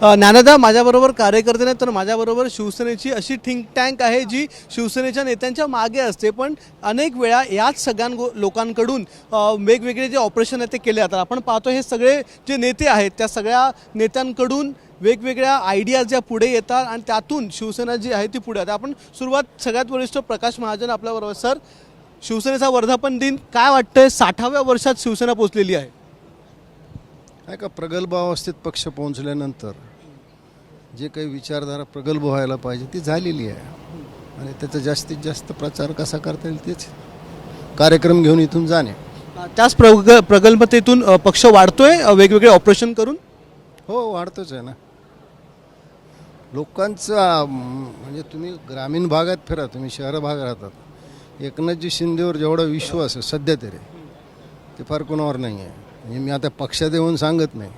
ज्ञानदा माझ्याबरोबर कार्यकर्ते नाही तर माझ्याबरोबर शिवसेनेची अशी थिंक टँक आहे जी शिवसेनेच्या नेत्यांच्या मागे असते, पण अनेक वेळा याच सगळ्या लोकांकडून वेगवेगळे जे ऑपरेशन आहे ते केले जातात. आपण पाहतो हे सगळे जे नेते आहेत त्या सगळ्या नेत्यांकडून वेगवेगळ्या आयडियाज ज्या पुढे येतात आणि त्यातून शिवसेना जी आहे ती पुढे येते. आपण सुरुवात सगळ्यात वरिष्ठ प्रकाश महाजन आपल्याबरोबर. सर, शिवसेनेचा वर्धापन दिन काय वाटतंय? 60व्या वर्षात शिवसेना पोहोचलेली आहे. काय का प्रगल्भ अवस्थेत पक्ष पोहोचल्यानंतर जे काही विचारधारा प्रगल्भ व्हायला पाहिजे ती झालेली आहे आणि त्याचा जास्तीत जास्त प्रचार कसा करता येईल तेच कार्यक्रम घेऊन इथून जाणे. त्याच प्रगल्भतेतून पक्ष वाढतोय वेगवेगळे ऑपरेशन करून. हो, वाढतोच आहे ना. लोकांचा म्हणजे तुम्ही ग्रामीण भागात फिरा, तुम्ही शहर भागात राहतात, एकनाथजी शिंदेवर जेवढा विश्वास आहे सध्या तरी ते फार कोणावर नाही आहे. म्हणजे मी आता पक्षात येऊन सांगत नाही,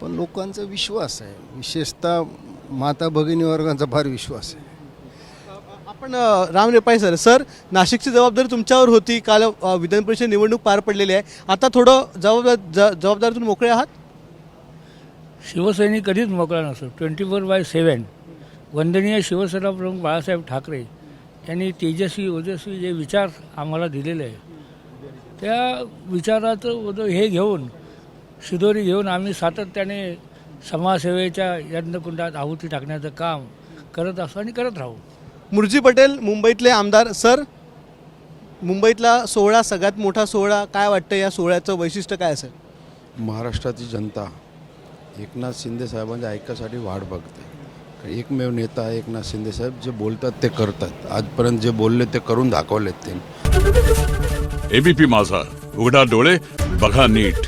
पण लोकांचा विश्वास आहे, विशेषतः माता भगिनी वर्गांचा फार विश्वास आहे. आपण राम रेपाई सर, नाशिकची जबाबदारी तुमच्यावर होती. काल विधान परिषद निवडणूक पार पडलेली आहे. आता थोडं जबाबदारीतून मोकळे आहात. शिवसैनिक कधीच मोकळा नसतो. 24/7 वंदनीय शिवसेना प्रमुख बाळासाहेब ठाकरे यांनी तेजस्वी ओजस्वी जे विचार आम्हाला दिलेले आहे त्या विचाराचं हे घेऊन शिदोरी घेऊन आम्ही सातत्याने समाजसेवेच्या यज्ञकुंडात आहुती टाकण्याचं काम करत असतो आणि करत राहू. मुर्जी पटेल मुंबईतले आमदार. सर, मुंबईतला सोहळा सगळ्यात मोठा सोहळा, काय वाटतं या सोहळ्याचं वैशिष्ट्य काय असेल? महाराष्ट्राची जनता एकनाथ शिंदे साहेबांच्या ऐकासाठी वाट बघते. एकमेव नेता आहे एकनाथ शिंदे साहेब, जे बोलतात ते करतात. आजपर्यंत जे बोलले ते करून दाखवलेत त्यांनी. एबीपी माझा, उघडा डोळे बघा नीट.